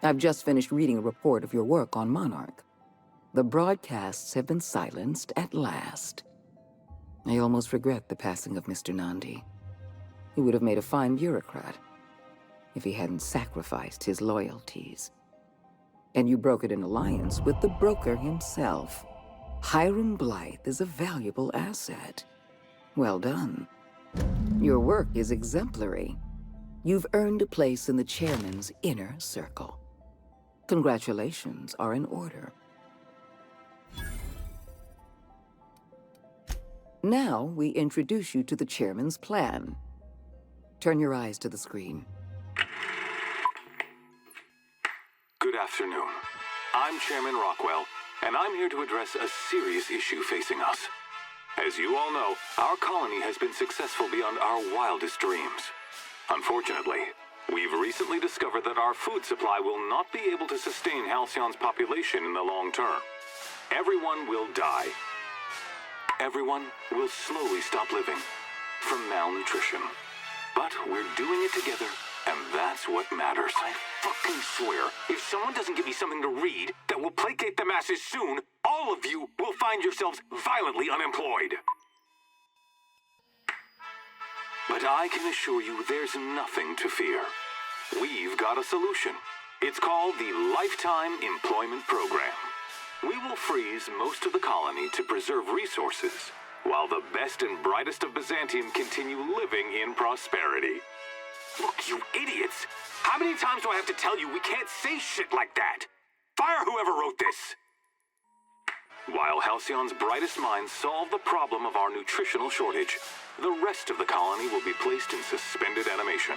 I've just finished reading a report of your work on Monarch. The broadcasts have been silenced at last. I almost regret the passing of Mr. Nandi. He would have made a fine bureaucrat if he hadn't sacrificed his loyalties. And you brokered an alliance with the broker himself. Hiram Blythe is a valuable asset. Well done. Your work is exemplary. You've earned a place in the chairman's inner circle. Congratulations are in order. Now we introduce you to the chairman's plan. Turn your eyes to the screen. Good afternoon. I'm Chairman Rockwell, and I'm here to address a serious issue facing us. As you all know, our colony has been successful beyond our wildest dreams. Unfortunately, we've recently discovered that our food supply will not be able to sustain Halcyon's population in the long term. Everyone will die. Everyone will slowly stop living from malnutrition. But we're doing it together, and that's what matters. I fucking swear, if someone doesn't give me something to read that will placate the masses soon, all of you will find yourselves violently unemployed. But I can assure you there's nothing to fear. We've got a solution. It's called the Lifetime Employment Program. We will freeze most of the colony to preserve resources, while the best and brightest of Byzantium continue living in prosperity. Look, you idiots! How many times do I have to tell you we can't say shit like that? Fire whoever wrote this! While Halcyon's brightest minds solve the problem of our nutritional shortage, the rest of the colony will be placed in suspended animation.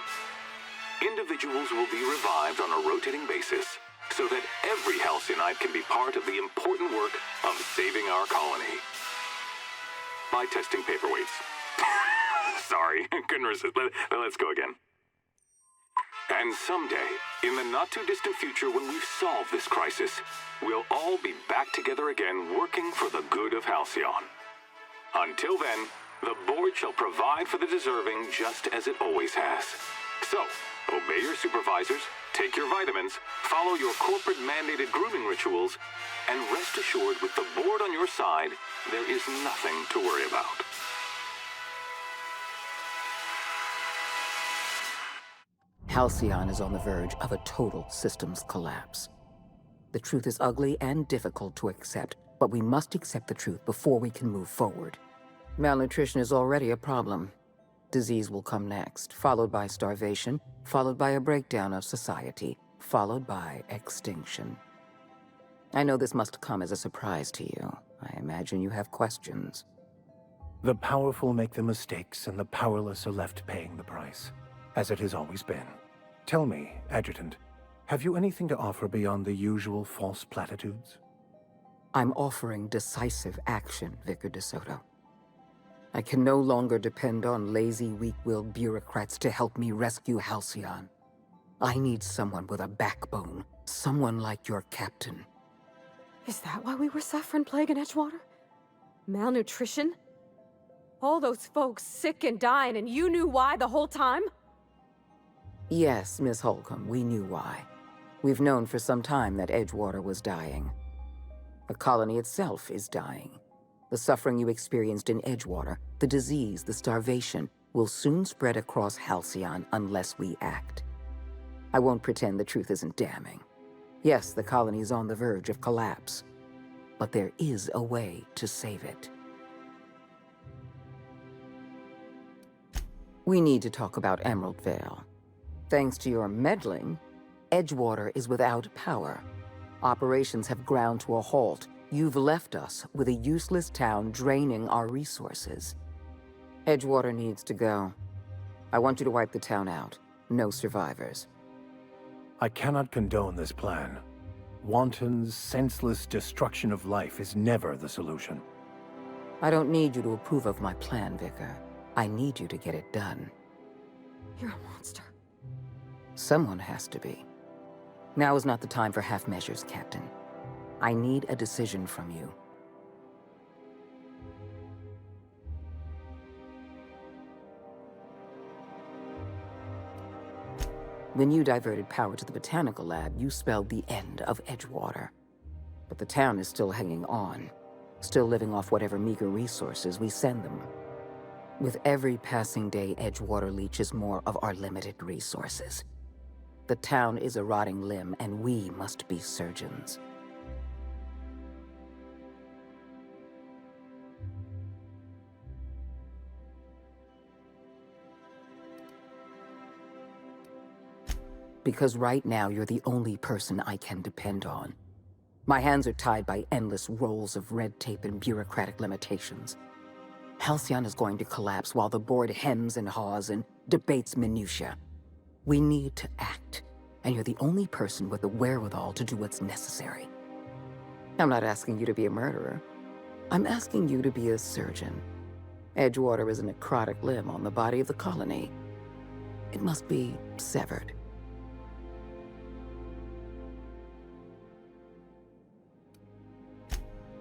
Individuals will be revived on a rotating basis, so that every Halcyonite can be part of the important work of saving our colony. By testing paperweights. Sorry, couldn't resist. Let's go again. And someday, in the not-too-distant future when we've solved this crisis, we'll all be back together again working for the good of Halcyon. Until then, the board shall provide for the deserving just as it always has. So, obey your supervisors, take your vitamins, follow your corporate-mandated grooming rituals, and rest assured with the board on your side, there is nothing to worry about. Halcyon is on the verge of a total systems collapse. The truth is ugly and difficult to accept, but we must accept the truth before we can move forward. Malnutrition is already a problem. Disease will come next, followed by starvation, followed by a breakdown of society, followed by extinction. I know this must come as a surprise to you. I imagine you have questions. The powerful make the mistakes, and the powerless are left paying the price, as it has always been. Tell me, Adjutant, have you anything to offer beyond the usual false platitudes? I'm offering decisive action, Vicar DeSoto. I can no longer depend on lazy, weak-willed bureaucrats to help me rescue Halcyon. I need someone with a backbone, someone like your captain. Is that why we were suffering plague in Edgewater? Malnutrition? All those folks sick and dying, and you knew why the whole time? Yes, Miss Holcomb, we knew why. We've known for some time that Edgewater was dying. The colony itself is dying. The suffering you experienced in Edgewater, the disease, the starvation, will soon spread across Halcyon unless we act. I won't pretend the truth isn't damning. Yes, the colony is on the verge of collapse, but there is a way to save it. We need to talk about Emerald Vale. Thanks to your meddling, Edgewater is without power. Operations have ground to a halt. You've left us with a useless town draining our resources. Edgewater needs to go. I want you to wipe the town out. No survivors. I cannot condone this plan. Wanton, senseless destruction of life is never the solution. I don't need you to approve of my plan, Vicar. I need you to get it done. You're a monster. Someone has to be. Now is not the time for half measures, Captain. I need a decision from you. When you diverted power to the botanical lab, you spelled the end of Edgewater. But the town is still hanging on, still living off whatever meager resources we send them. With every passing day, Edgewater leeches more of our limited resources. The town is a rotting limb, and we must be surgeons. Because right now, you're the only person I can depend on. My hands are tied by endless rolls of red tape and bureaucratic limitations. Halcyon is going to collapse while the board hems and haws and debates minutiae. We need to act, and you're the only person with the wherewithal to do what's necessary. I'm not asking you to be a murderer. I'm asking you to be a surgeon. Edgewater is a necrotic limb on the body of the colony. It must be severed.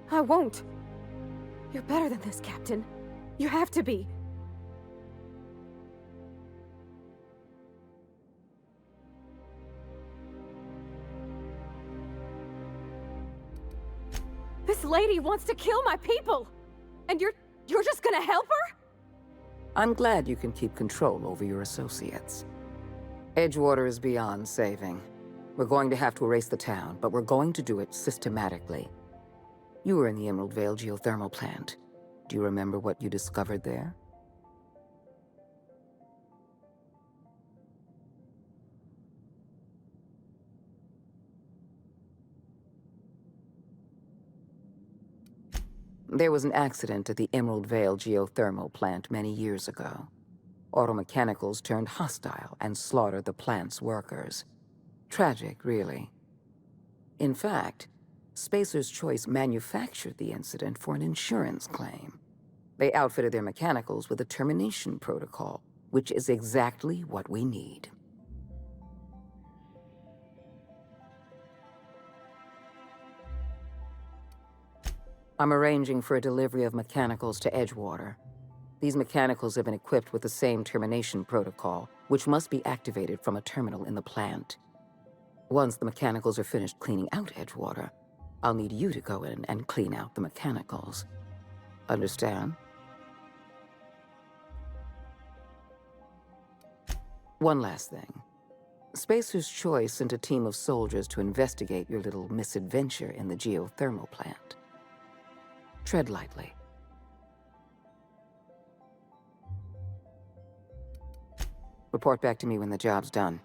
I won't. You're better than this, Captain. You have to be. This lady wants to kill my people! And you're just gonna help her? I'm glad you can keep control over your associates. Edgewater is beyond saving. We're going to have to erase the town, but we're going to do it systematically. You were in the Emerald Vale geothermal plant. Do you remember what you discovered there? There was an accident at the Emerald Vale geothermal plant many years ago. Automechanicals turned hostile and slaughtered the plant's workers. Tragic, really. In fact, Spacer's Choice manufactured the incident for an insurance claim. They outfitted their mechanicals with a termination protocol, which is exactly what we need. I'm arranging for a delivery of mechanicals to Edgewater. These mechanicals have been equipped with the same termination protocol, which must be activated from a terminal in the plant. Once the mechanicals are finished cleaning out Edgewater, I'll need you to go in and clean out the mechanicals. Understand? One last thing. Spacer's Choice sent a team of soldiers to investigate your little misadventure in the geothermal plant. Tread lightly. Report back to me when the job's done.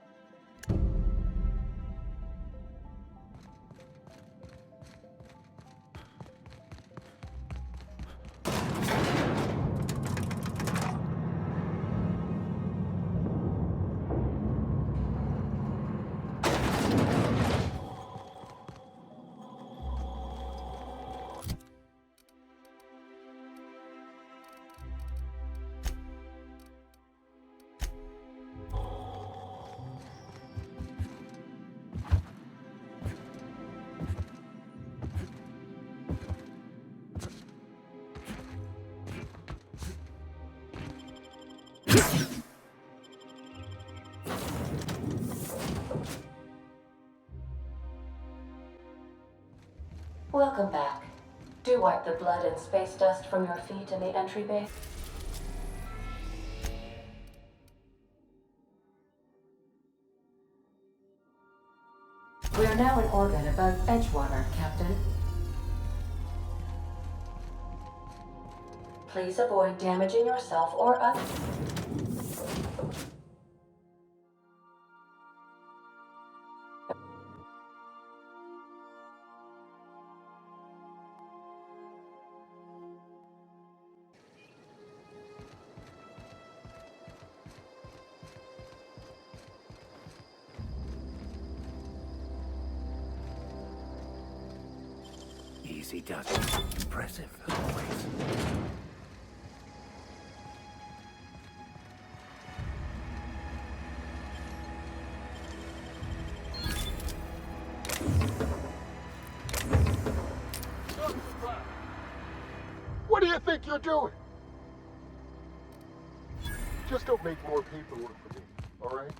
Welcome back. Do wipe the blood and space dust from your feet in the entry bay. We are now in orbit above Edgewater, Captain. Please avoid damaging yourself or others. Easy does it. Impressive, as always. What do you think you're doing? Just don't make more paperwork for me, all right?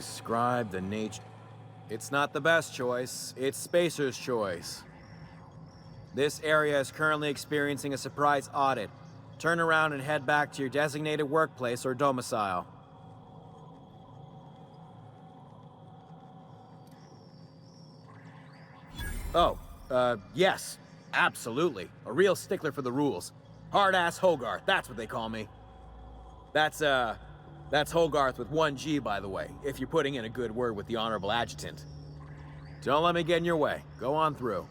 Describe the nature... It's not the best choice. It's Spacer's choice. This area is currently experiencing a surprise audit. Turn around and head back to your designated workplace or domicile. Oh, yes. Absolutely. A real stickler for the rules. Hard-ass Hogarth, that's what they call me. That's Hogarth with 1 G, by the way, if you're putting in a good word with the Honorable Adjutant. Don't let me get in your way. Go on through.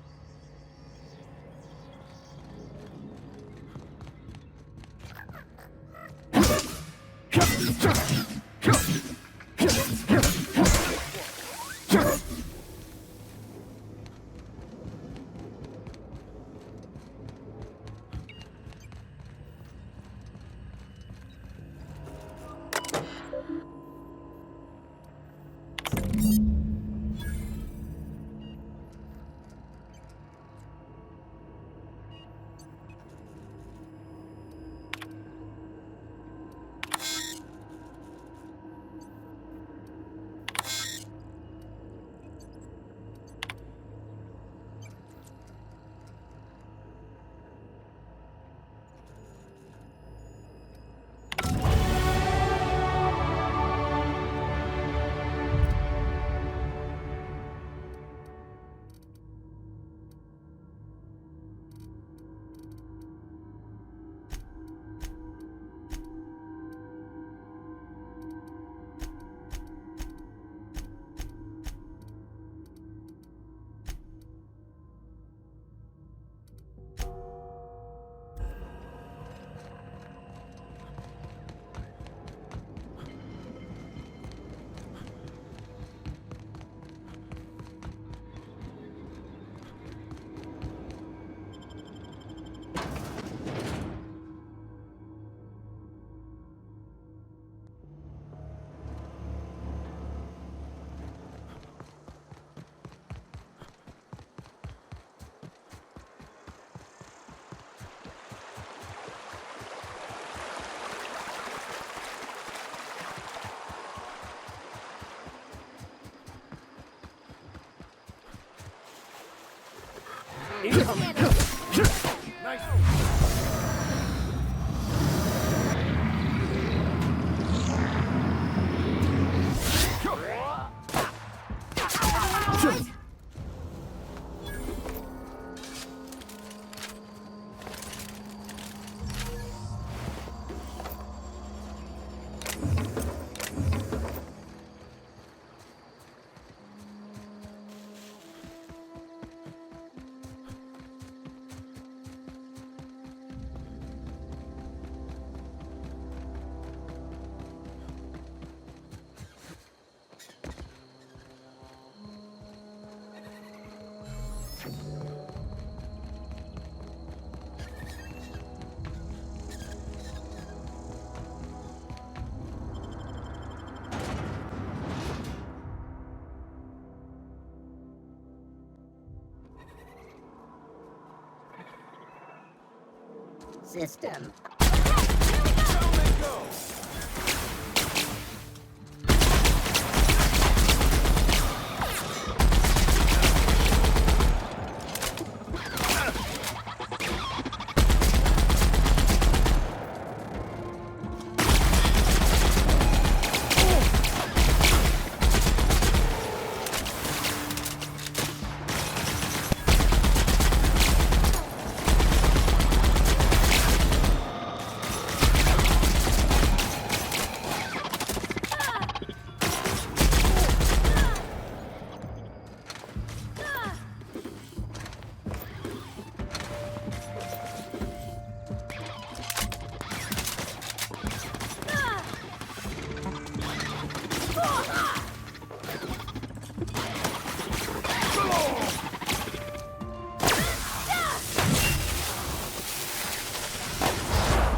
System.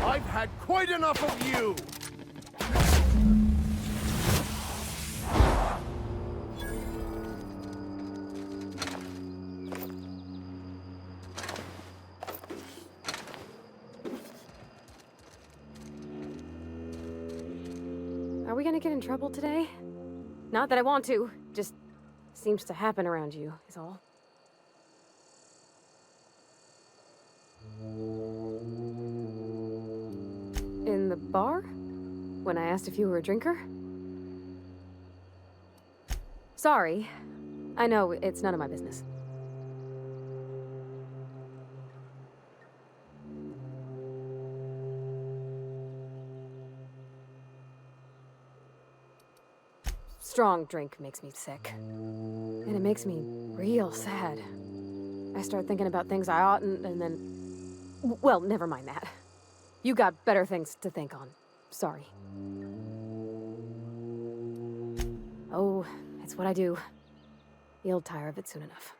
I've had quite enough of you! Are we gonna get in trouble today? Not that I want to, just seems to happen around you, is all. In the bar? When I asked if you were a drinker? Sorry. I know, it's none of my business. Strong drink makes me sick. And it makes me real sad. I start thinking about things I oughtn't, and then... Well, never mind that. You got better things to think on. Sorry. Oh, it's what I do. You'll tire of it soon enough.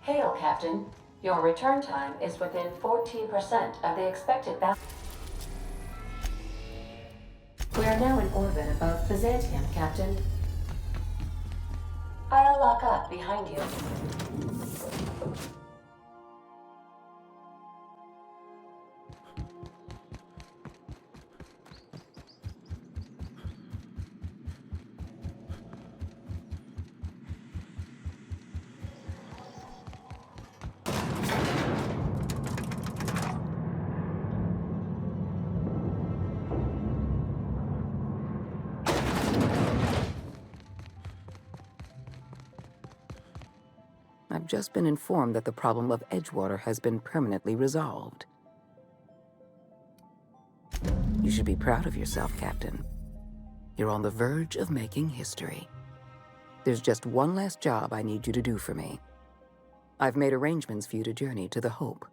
Hail, Captain. Your return time is within 14% of the expected bound. We are now in orbit above Byzantium, Captain. I'll lock up behind you. I've just been informed that the problem of Edgewater has been permanently resolved. You should be proud of yourself, Captain. You're on the verge of making history. There's just one last job I need you to do for me. I've made arrangements for you to journey to the Hope.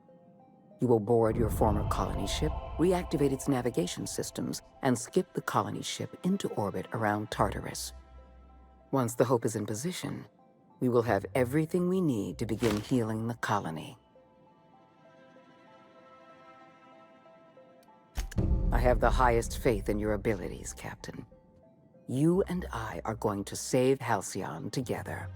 You will board your former colony ship, reactivate its navigation systems, and skip the colony ship into orbit around Tartarus. Once the Hope is in position, we will have everything we need to begin healing the colony. I have the highest faith in your abilities, Captain. You and I are going to save Halcyon together.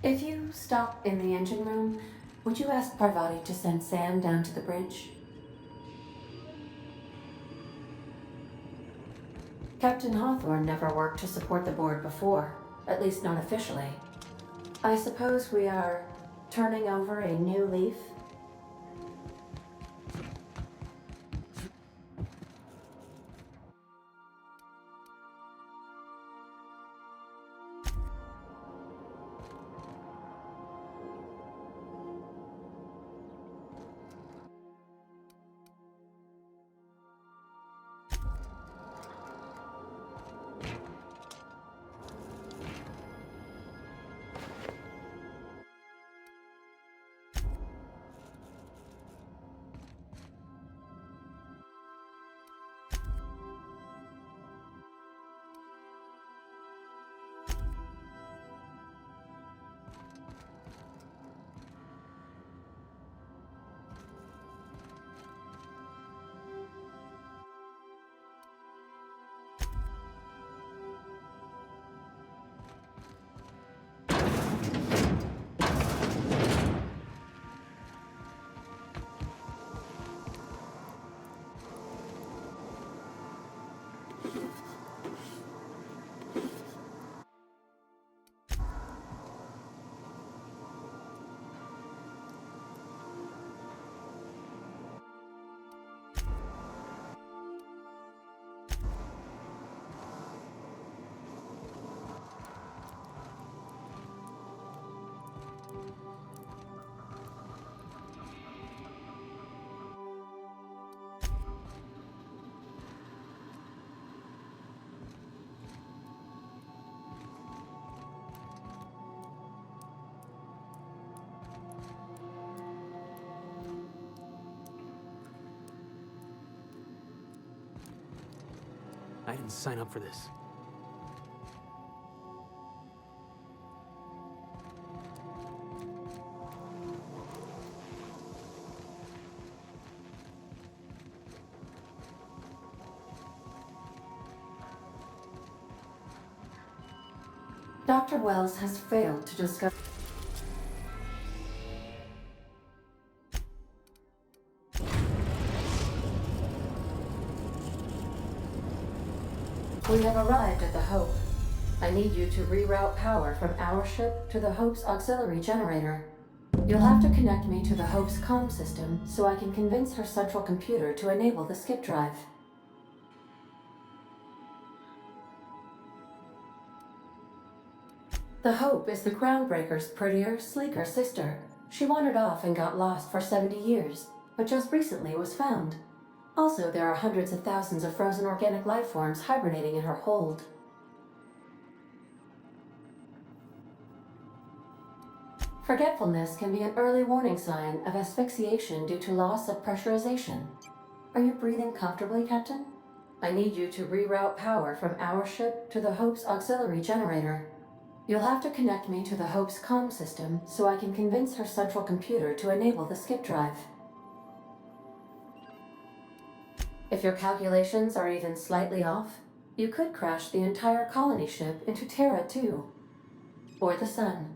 If you stop in the engine room, would you ask Parvati to send Sam down to the bridge? Captain Hawthorne never worked to support the board before, at least not officially. I suppose we are turning over a new leaf? I didn't sign up for this. Dr. Wells has failed to discover. We have arrived at the Hope. I need you to reroute power from our ship to the Hope's auxiliary generator. You'll have to connect me to the Hope's comm system so I can convince her central computer to enable the skip drive. The Hope is the Groundbreaker's prettier, sleeker sister. She wandered off and got lost for 70 years, but just recently was found. Also, there are hundreds of thousands of frozen organic life forms hibernating in her hold. Forgetfulness can be an early warning sign of asphyxiation due to loss of pressurization. Are you breathing comfortably, Captain? I need you to reroute power from our ship to the Hope's auxiliary generator. You'll have to connect me to the Hope's comm system so I can convince her central computer to enable the skip drive. If your calculations are even slightly off, you could crash the entire colony ship into Terra too. Or the Sun.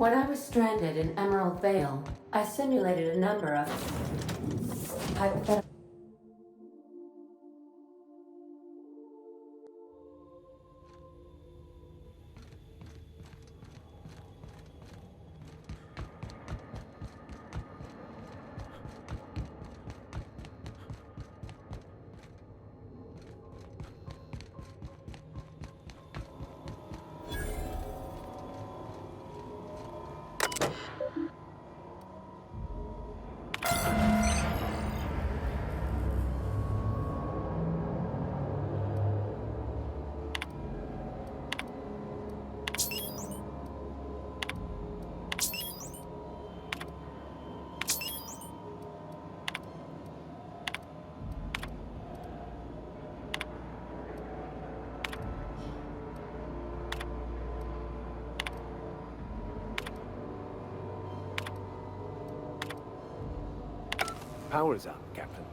When I was stranded in Emerald Vale, I simulated a number of hypothetical. Power's up, Captain.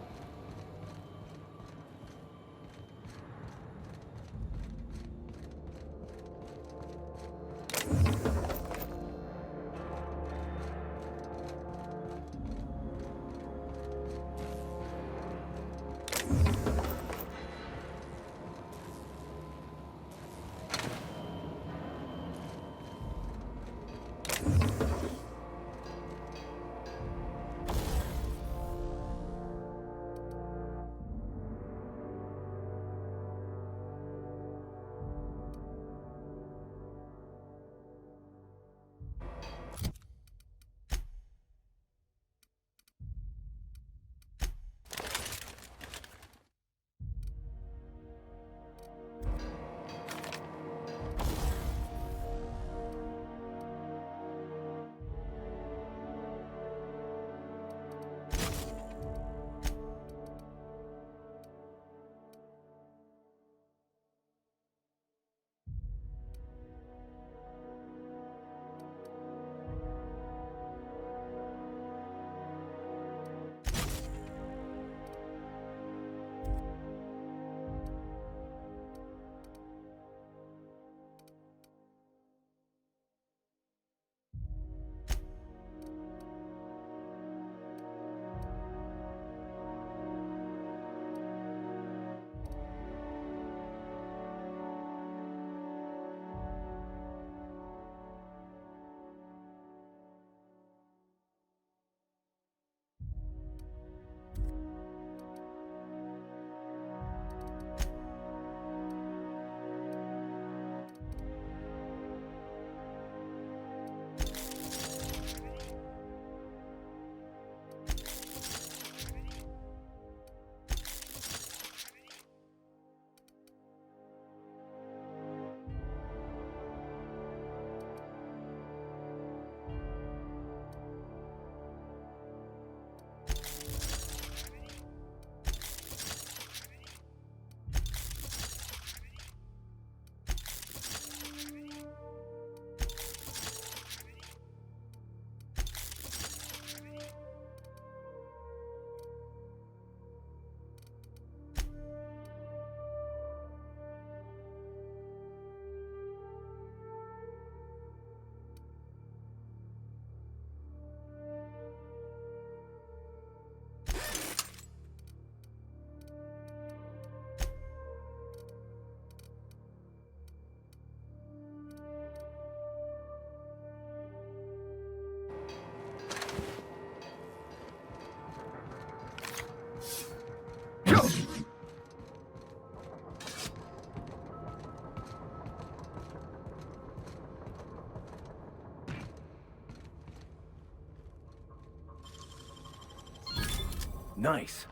Nice.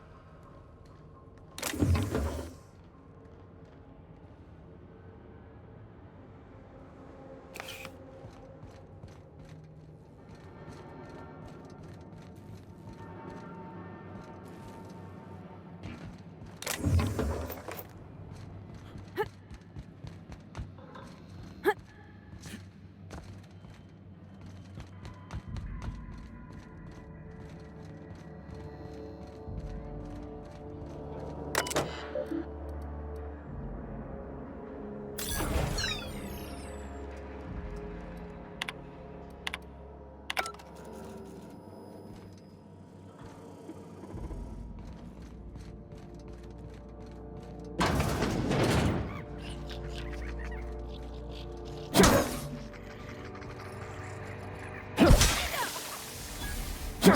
Here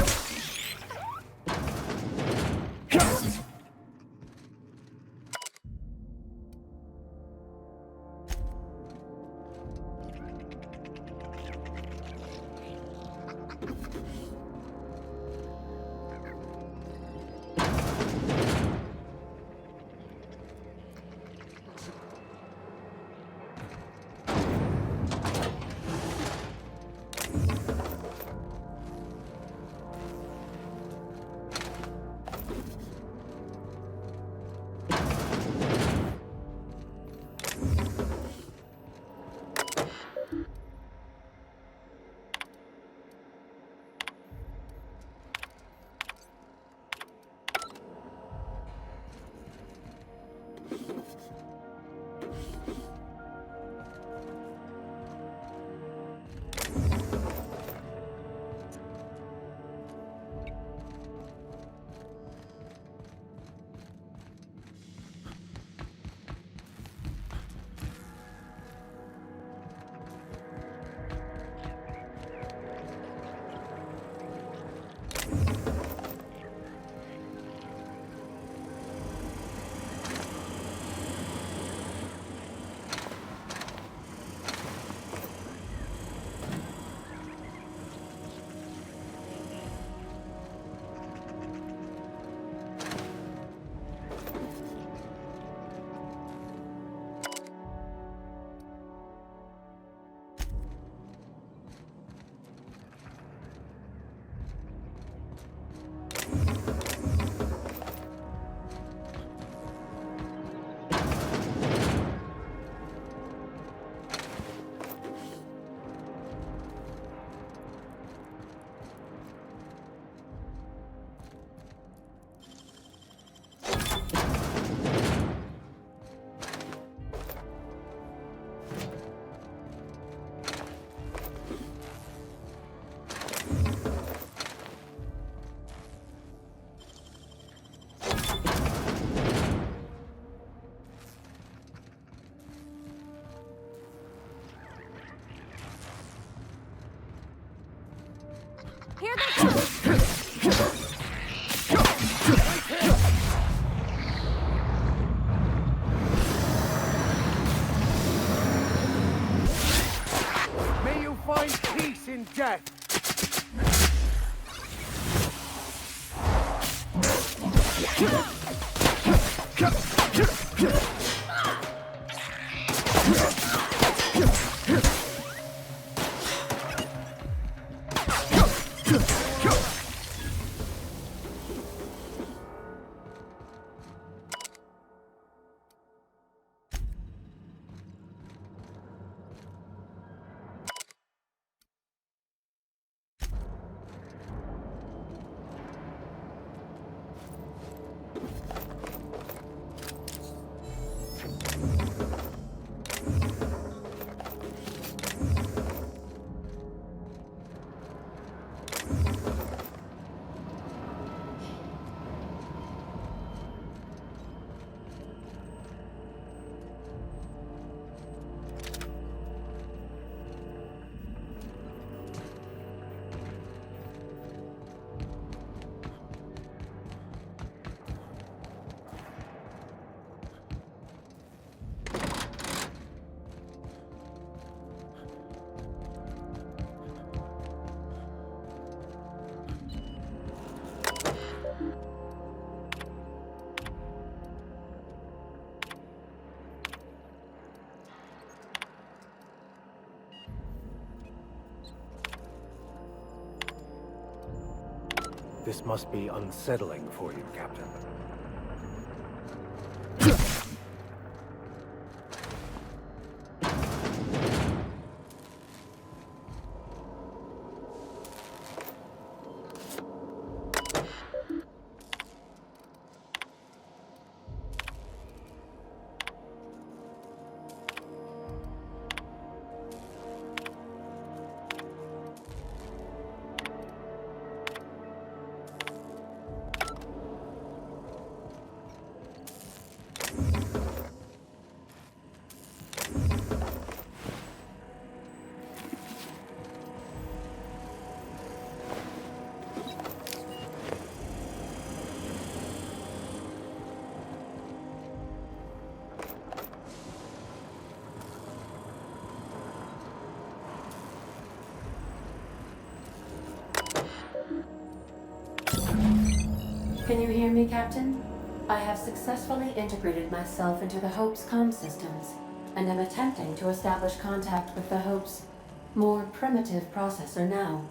they come! May you find peace in death. This must be unsettling for you, Captain. Can you hear me, Captain? I have successfully integrated myself into the Hope's comm systems, and am attempting to establish contact with the Hope's more primitive processor now.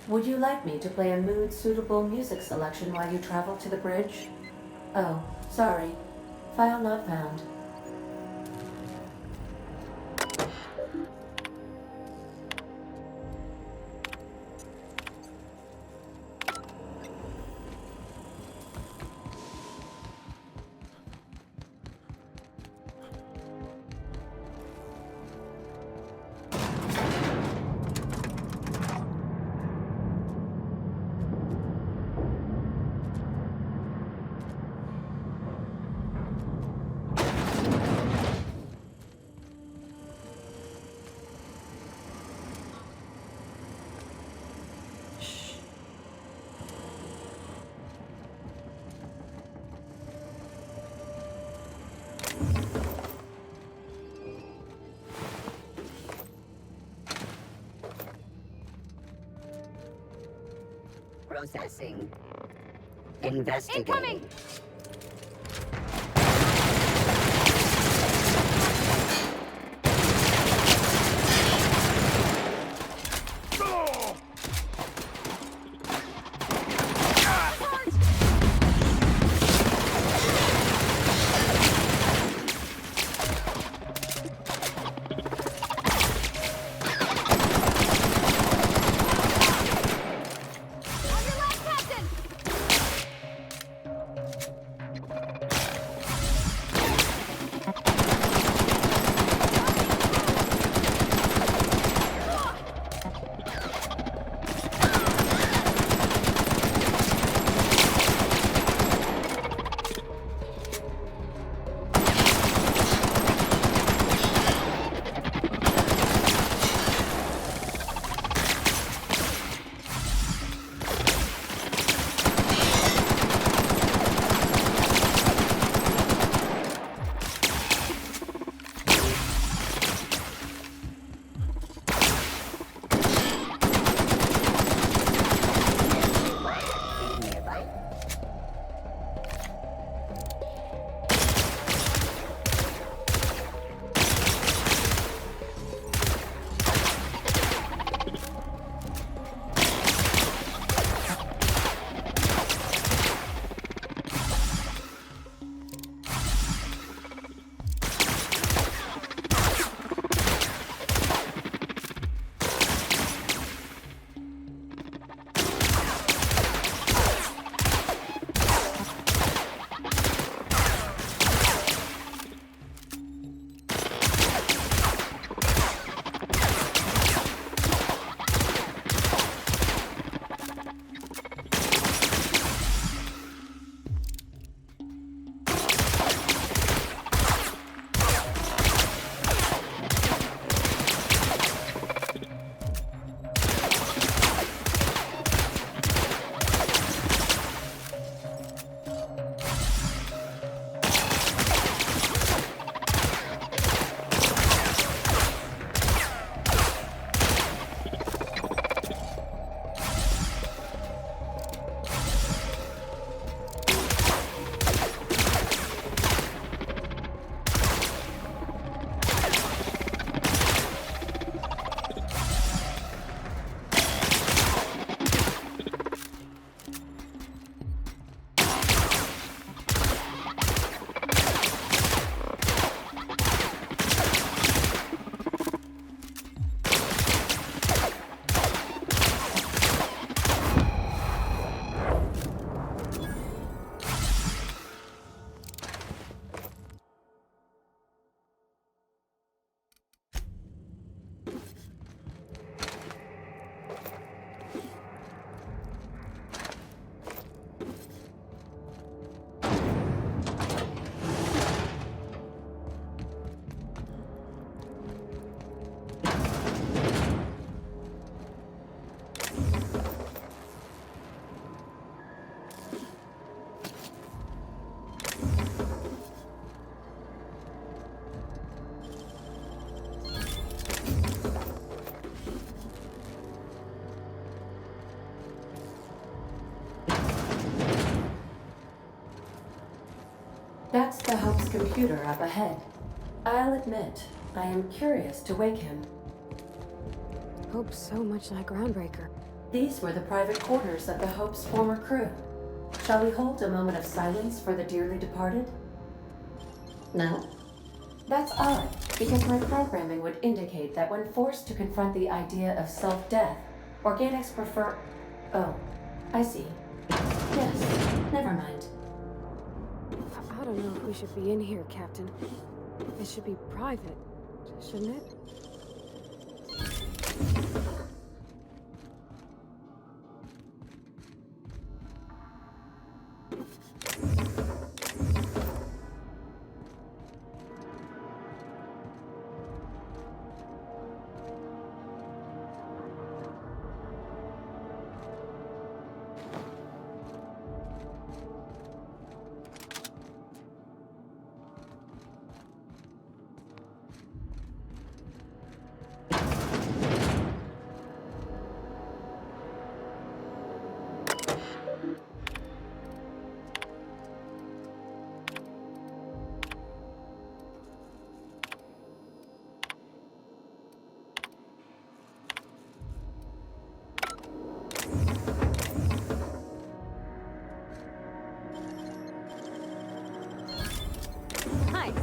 Would you like me to play a mood-suitable music selection while you travel to the bridge? Oh, sorry. File not found. Processing. Investigating. Incoming! That's the Hope's computer up ahead. I'll admit, I am curious to wake him. Hope's so much like Groundbreaker. These were the private quarters of the Hope's former crew. Shall we hold a moment of silence for the dearly departed? No? That's odd, because my programming would indicate that when forced to confront the idea of self-death, organics prefer... Oh, I see. Yes, never mind. I don't know if we should be in here, Captain. It should be private, shouldn't it? Nice.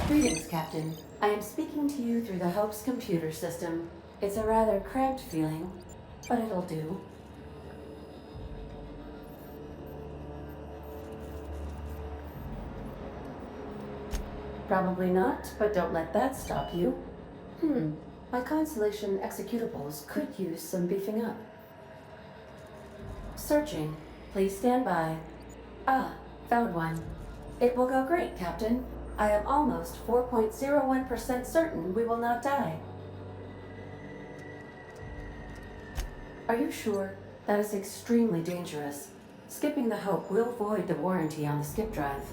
Greetings, Captain. I am speaking to you through the Hope's computer system. It's a rather cramped feeling, but it'll do. Probably not, but don't let that stop you. My Constellation executables could use some beefing up. Searching. Please stand by. Ah, found one. It will go great, Captain. I am almost 4.01% certain we will not die. Are you sure? That is extremely dangerous. Skipping the Hope will void the warranty on the skip drive.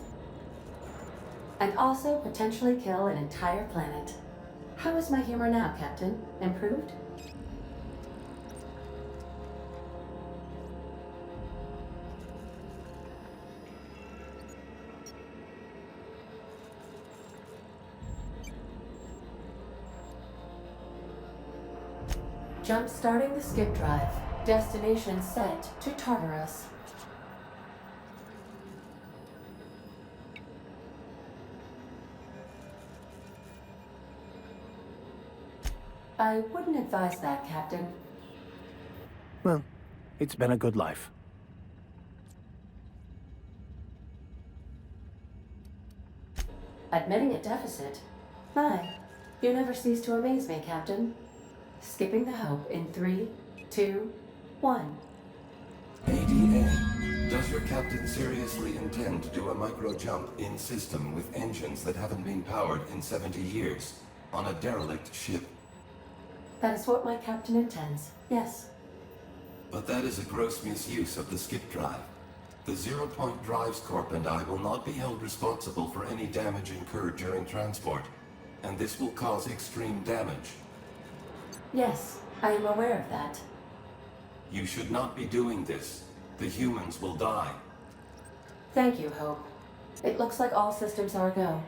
And also potentially kill an entire planet. How is my humor now, Captain? Improved? Jump-starting the skip drive. Destination set to Tartarus. I wouldn't advise that, Captain. Well, it's been a good life. Admitting a deficit? My, you never cease to amaze me, Captain. Skipping the hope in 3, 2, 1. ADA, does your captain seriously intend to do a micro-jump in system with engines that haven't been powered in 70 years on a derelict ship? That is what my captain intends, yes. But that is a gross misuse of the skip drive. The Zero Point Drives Corp and I will not be held responsible for any damage incurred during transport, and this will cause extreme damage. Yes, I am aware of that. You should not be doing this. The humans will die. Thank you, Hope. It looks like all systems are go.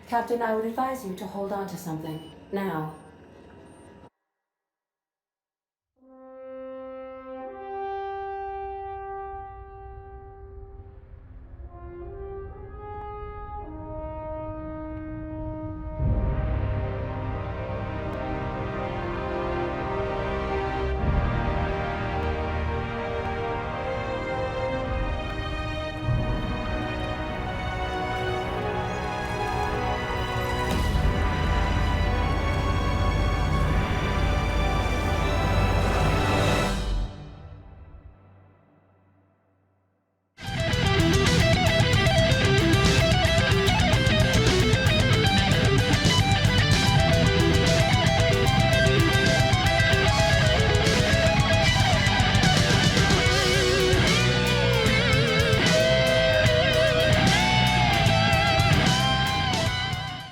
Captain, I would advise you to hold on to something, now.